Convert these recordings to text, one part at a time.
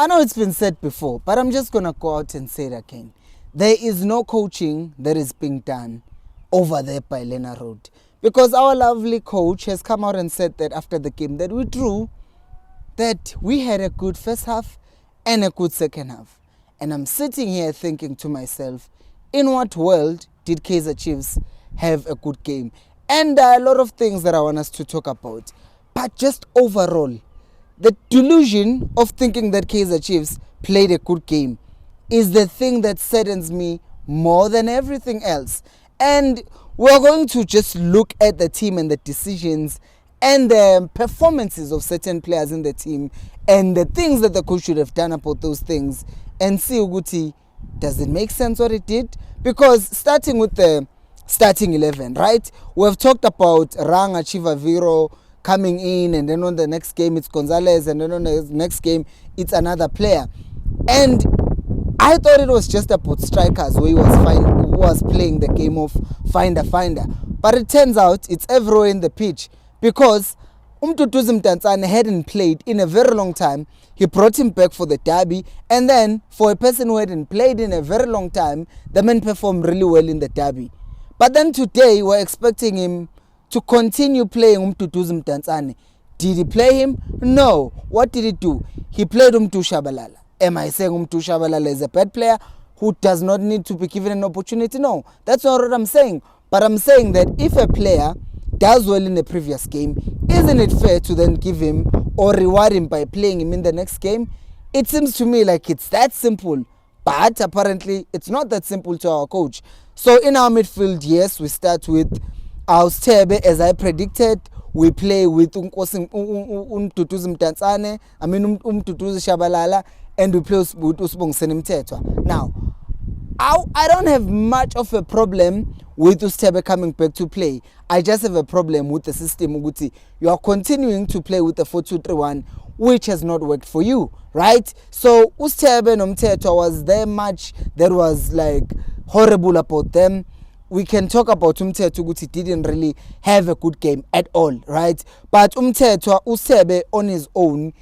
I know it's been said before, but I'm just going to go out and say it again. There is no coaching that is being done over there by Lena Road. Because our lovely coach has come out and said that after the game that we drew, that we had a good first half and a good second half. And I'm sitting here thinking to myself, in what world did Kaizer Chiefs have a good game? And there are a lot of things that I want us to talk about. But just overall, the delusion of thinking that Kaizer Chiefs played a good game is the thing that saddens me more than everything else. And we're going to just look at the team and the decisions and the performances of certain players in the team and the things that the coach should have done about those things and see, Uguti, does it make sense what it did? Because starting with the starting 11, right? We've talked about Ranga Chivaviro coming in, and then on the next game it's Gonzalez, and then on the next game it's another player. And I thought it was just about strikers where he was playing the game of finder. But it turns out it's everywhere in the pitch, because Umtutuzi Mdantsane hadn't played in a very long time. He brought him back for the derby, and then for a person who hadn't played in a very long time, the man performed really well in the derby. But then today we're expecting him to continue playing Umtutuzi Mdantsane. Did he play him? No. What did he do? He played Umtu Shabalala. Am I saying Umtu Shabalala is a bad player who does not need to be given an opportunity? No. That's not what I'm saying. But I'm saying that if a player does well in the previous game, isn't it fair to then give him or reward him by playing him in the next game? It seems to me like it's that simple, but apparently it's not that simple to our coach. So in our midfield, yes, we start with our Stebe, as I predicted. We play with Umtutuzi Mdantsane, Umtutuzi Shabalala, and we play with Usibongiseni Mthethwa. Now, I don't have much of a problem with Ustebe coming back to play. I just have a problem with the system. Uguti, you are continuing to play with the 4-2-3-1, which has not worked for you, right? So Ustebe and Mthethwa, was there much that was like horrible about them? We can talk about Mthethwa. Uguti didn't really have a good game at all, right? But Mthethwa, Ustebe on his own,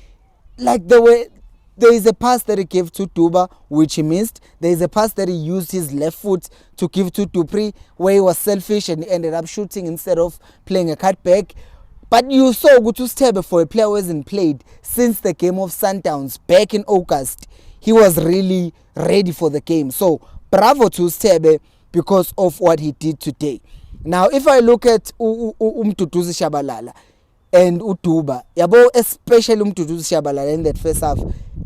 like the way. There is a pass that he gave to Duba, which he missed. There is a pass that he used his left foot to give to Dupri, where he was selfish and he ended up shooting instead of playing a cutback. But you saw Ustebe, for a player who hasn't played since the game of Sundowns back in August, he was really ready for the game. So bravo to Ustebe because of what he did today. Now, if I look at Umtutuzi Shabalala and Utuba, especially Umtutuzi Shabalala in that first half,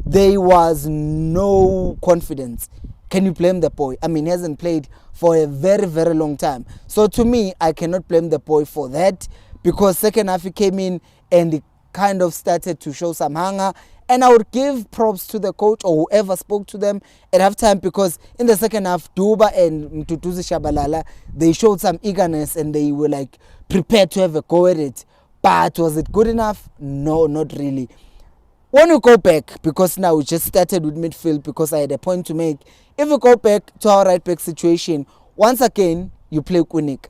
there was no confidence. Can you blame the boy? I mean, he hasn't played for a very, very long time. So to me, I cannot blame the boy for that, because second half he came in and he kind of started to show some hunger. And I would give props to the coach or whoever spoke to them at halftime, because in the second half, Duba and Mtutuzi Shabalala, they showed some eagerness and they were like prepared to have a go at it. But was it good enough? No, not really. When we go back, because now we just started with midfield because I had a point to make. If we go back to our right back situation, once again, you play Kunik.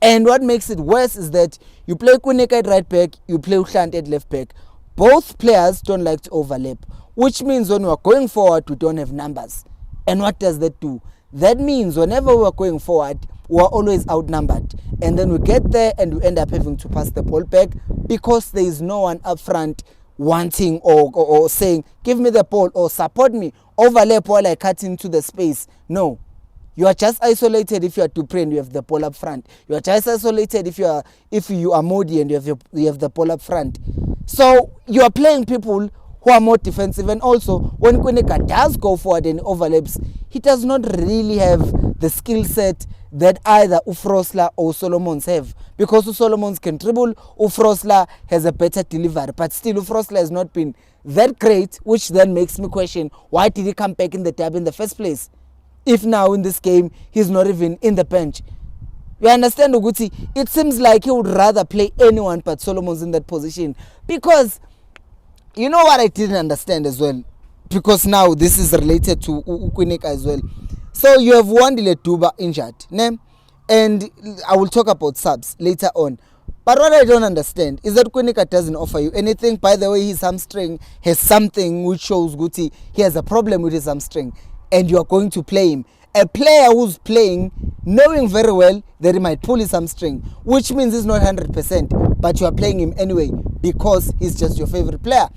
And what makes it worse is that you play Kunik at right back, you play Uhlanti at left back. Both players don't like to overlap, which means when we are going forward, we don't have numbers. And what does that do? That means whenever we are going forward, we are always outnumbered. And then we get there and we end up having to pass the ball back because there is no one up front wanting or saying, give me the ball or support me, overlap while I cut into the space. No. You are just isolated if you are Dupre and you have the ball up front. You are just isolated if you are Modi and you have the ball up front. So you are playing people who are more defensive, and also when Kunika does go forward and overlaps, he does not really have the skill set that either Ufrosla or Solomons have, because Solomons can dribble, Ufrosla has a better delivery, but still Ufrosla has not been that great, which then makes me question, why did he come back in the tab in the first place if now in this game he's not even in the bench? You understand, Uguti? It seems like he would rather play anyone but Solomons in that position, because you know what I didn't understand as well, because now this is related to Ukunika as well. So you have Wandile Duba injured, ne? And I will talk about subs later on. But what I don't understand is that Kwinika doesn't offer you anything. By the way, his hamstring has something which shows Guti he has a problem with his hamstring, and you are going to play him. A player who's playing knowing very well that he might pull his hamstring, which means he's not 100%, but you are playing him anyway because he's just your favorite player.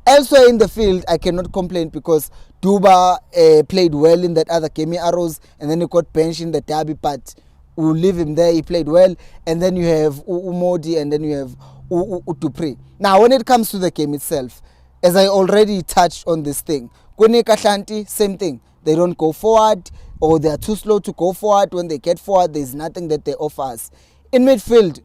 Elsewhere in the field, I cannot complain because Duba played well in that other game, Arrows, and then he got benched in the derby, but we'll leave him there. He played well. And then you have Umodi, and then you have Dupre. Now, when it comes to the game itself, as I already touched on this thing, Kunika Shanti, same thing. They don't go forward, or they are too slow to go forward. When they get forward, there's nothing that they offer us. In midfield,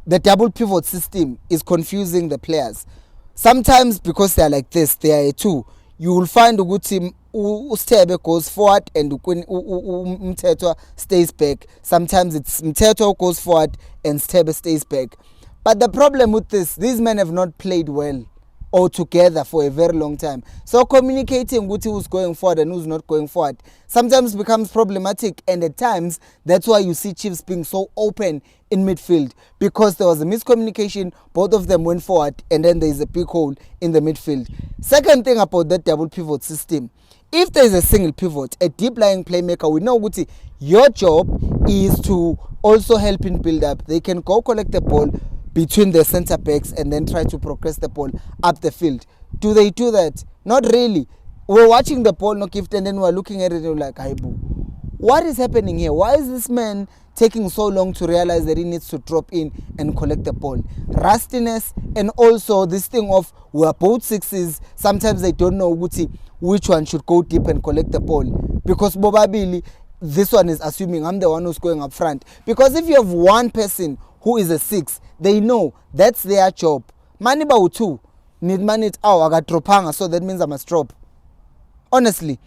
the double pivot system is confusing the players. Sometimes because they are like this, they are a two. You will find a good team Stebe goes forward and Mteto stays back. Sometimes it's Mteto goes forward and Stebe stays back. But the problem with this, these men have not played well or together for a very long time. So communicating with who's going forward and who's not going forward sometimes becomes problematic, and at times that's why you see Chiefs being so open in midfield, because there was a miscommunication. Both of them went forward and then there's a big hole in the midfield. Second thing about that double pivot system, if there's a single pivot, a deep lying playmaker, we know Guti, your job is to also help in build up. They can go collect the ball between the centre backs and then try to progress the ball up the field. Do they do that? Not really. We're watching the ball, no gift, and then we're looking at it and we're like, Aibu, what is happening here? Why is this man taking so long to realize that he needs to drop in and collect the ball? Rustiness, and also this thing of we're both sixes. Sometimes they don't know which one should go deep and collect the ball, because Bobabili, this one is assuming I'm the one who's going up front. Because if you have one person who is a six, they know that's their job. Maniba two need money. Oh, I got dropanga, so that means I must drop. Honestly.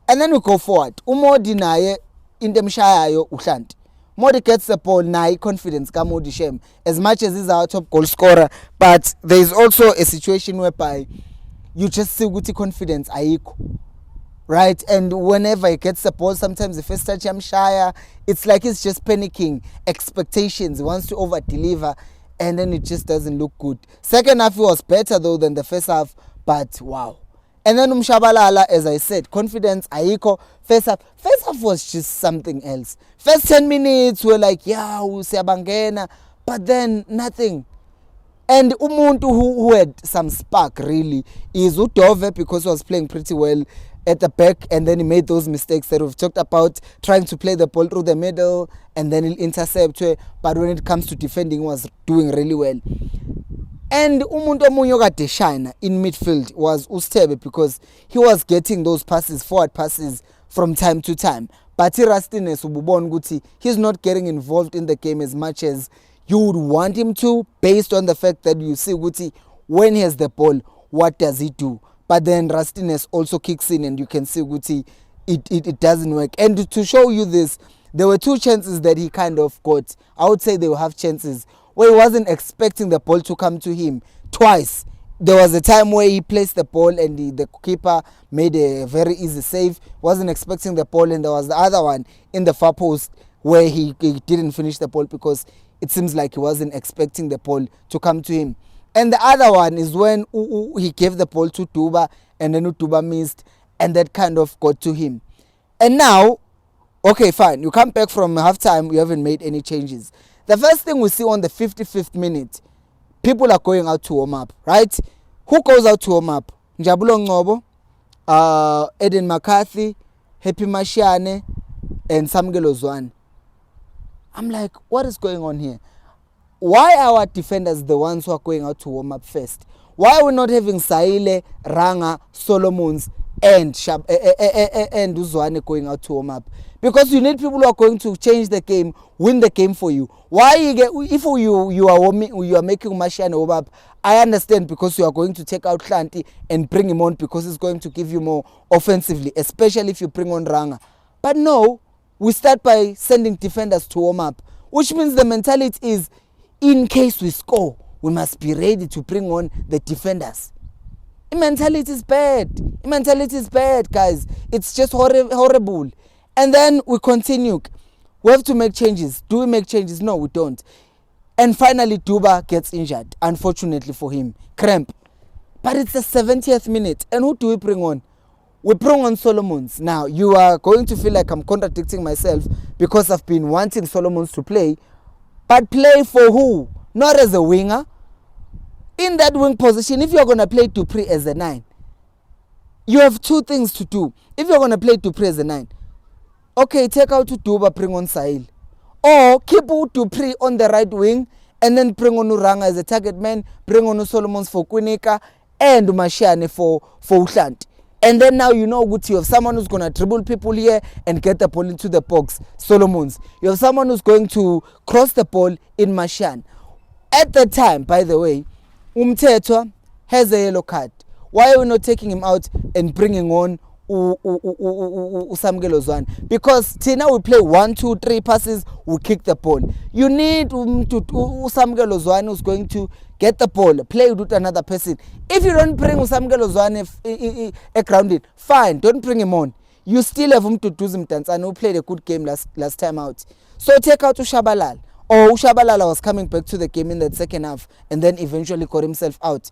And then we go forward. Umodi naye in the Mshayo Ushant. Modi gets the ball, naye confidence ka Modi Shem, as much as he's our top goal scorer. But there is also a situation whereby you just see Guti confidence ayiko. Right? And whenever he gets the ball, sometimes the first touch Shire, it's like he's just panicking. Expectations, he wants to over deliver, and then it just doesn't look good. Second half was better though than the first half, but wow. And then Umshabalala, as I said, confidence, Aiko, first half was just something else. First 10 minutes were like, yeah, Usabangena, but then nothing. And Umuntu who had some spark really is Udove, because he was playing pretty well at the back, and then he made those mistakes that we've talked about, trying to play the ball through the middle and then he'll intercept. But when it comes to defending, he was doing really well. And umuntu omunye okade shine in midfield was Ustebe, because he was getting those passes, forward passes from time to time. But Rustiness ububona ukuthi he's not getting involved in the game as much as you would want him to, based on the fact that you see ukuthi when he has the ball, what does he do? But then Rustiness also kicks in, and you can see ukuthi it doesn't work. And to show you this, there were two chances that he kind of got. I would say they will have chances where he wasn't expecting the ball to come to him twice. There was a time where he placed the ball and the keeper made a very easy save. Wasn't expecting the ball, and there was the other one in the far post where he didn't finish the ball because it seems like he wasn't expecting the ball to come to him. And the other one is when he gave the ball to Tuba, and then Tuba missed, and that kind of got to him. And now, okay, fine, you come back from halftime, you haven't made any changes. The first thing we see on the 55th minute, people are going out to warm up, right? Who goes out to warm up? Njabulo Ngobo, Eden McCarthy, Happy Mashiane, and Samgelo Zwane. I'm like, what is going on here? Why are our defenders the ones who are going out to warm up first? Why are we not having Saile, Ranga, Solomons, and Uzwane going out to warm up? Because you need people who are going to change the game, win the game for you. Why if you are making Mashiane warm up? I understand, because you are going to take out Klanti and bring him on because it's going to give you more offensively, especially if you bring on Ranga. But no, we start by sending defenders to warm up, which means the mentality is, in case we score, we must be ready to bring on the defenders. The mentality is bad. The mentality is bad, guys. It's just horrible. And then we continue. We have to make changes. Do we make changes? No, we don't. And finally, Duba gets injured, unfortunately for him. Cramp. But it's the 70th minute. And who do we bring on? We bring on Solomons. Now, you are going to feel like I'm contradicting myself because I've been wanting Solomons to play. But play for who? Not as a winger. In that wing position, if you're going to play Dupree as a 9, you have two things to do. If you're going to play Dupree as a 9, okay, take out Duba, bring on Sahil. Or keep Dupree on the right wing and then bring on Uranga as a target man, bring on Solomons for Kunika and Mashiane for Ushant. And then now you know good, you have someone who's going to dribble people here and get the ball into the box, Solomons. You have someone who's going to cross the ball in Mashiane. At the time, by the way, Umthetwa has a yellow card. Why are we not taking him out and bringing on Usamkelo Zwane? Because now we play 1, 2, 3 passes, we kick the ball. You need Usamkelo Zwane who's going to get the ball, play with another person. If you don't bring Usamkelo Zwane grounded, fine, don't bring him on. You still have Umduduzi Mdantsane who played a good game last time out. So take out Ushabalala. Or Ushabalala was coming back to the game in that second half and then eventually got himself out.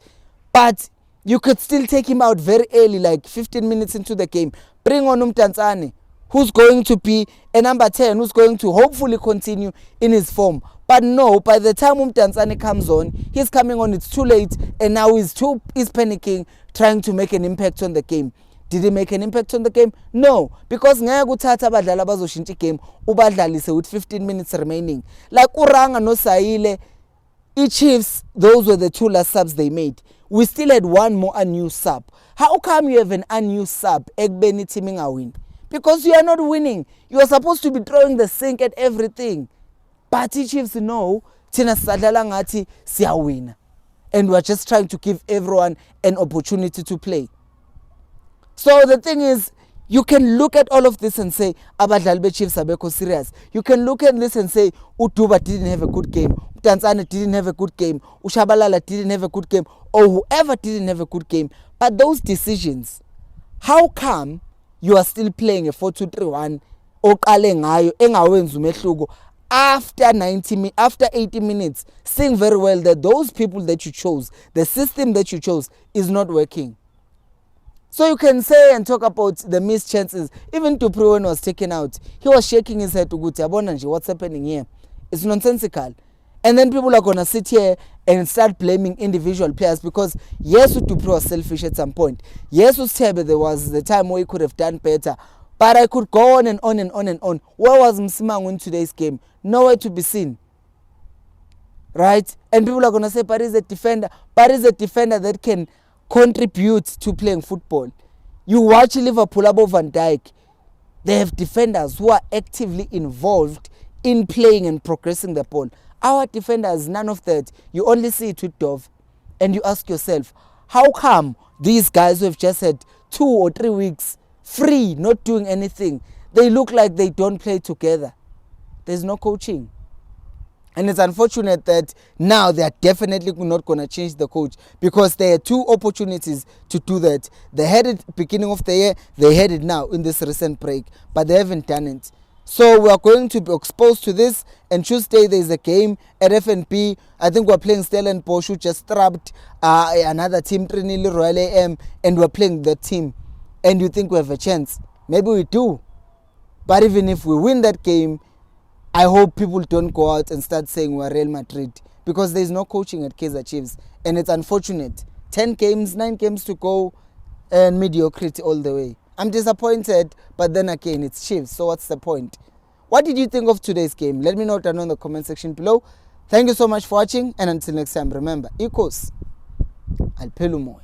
But you could still take him out very early, like 15 minutes into the game. Bring on Mdantsane, who's going to be a number 10, who's going to hopefully continue in his form. But no, by the time Mdantsane comes on, he's coming on, it's too late, and now he's panicking, trying to make an impact on the game. Did he make an impact on the game? No, because ngeke uthatha abadlali abazoshintsha igame ubadlalise with 15 minutes remaining. Like Uranga no Saile, Chiefs, those were the 2 last subs they made. We still had 1 more unused sub. How come you have an unused sub? Egbeni teaming a win. Because you are not winning. You are supposed to be throwing the sink at everything. But Chiefs know Tina Sadala ngati siya win. And we're just trying to give everyone an opportunity to play. So the thing is, you can look at all of this and say, abadlali be Chiefs abekho serious. You can look at this and say, Uduba didn't have a good game, Mdantsane didn't have a good game, Ushabalala didn't have a good game, or whoever didn't have a good game. But those decisions, how come you are still playing a 4-2-3-1 oqale ngayo engawenzi umehluko after 80 minutes, seeing very well that those people that you chose, the system that you chose is not working? So you can say and talk about the missed chances. Even Dupree, when was taken out, he was shaking his head to go to what's happening here? It's nonsensical. And then people are going to sit here and start blaming individual players because yes, Dupree was selfish at some point. Yes, there was the time where he could have done better. But I could go on and on and on and on. Where was Msimang in today's game? Nowhere to be seen. Right? And people are going to say, but he's a defender. But he's a defender that can contribute to playing football. You watch Liverpool above Van Dijk. They have defenders who are actively involved in playing and progressing the ball. Our defenders, none of that. You only see it with Dove. And you ask yourself, how come these guys who have just had 2 or 3 weeks free, not doing anything, they look like they don't play together? There's no coaching. And it's unfortunate that now they are definitely not going to change the coach because there are 2 opportunities to do that. They had it beginning of the year, they had it now in this recent break, but they haven't done it. So we are going to be exposed to this, and Tuesday there is a game at FNB. I think we're playing Stellenbosch, who just trapped another team, Trinity Royal AM, and we're playing that team. And you think we have a chance? Maybe we do. But even if we win that game, I hope people don't go out and start saying we're Real Madrid because there's no coaching at Kaizer Chiefs. And it's unfortunate. 10 games, 9 games to go, and mediocrity all the way. I'm disappointed, but then again, it's Chiefs, so what's the point? What did you think of today's game? Let me know down in the comment section below. Thank you so much for watching, and until next time, remember, Khosi, I'll pay you more.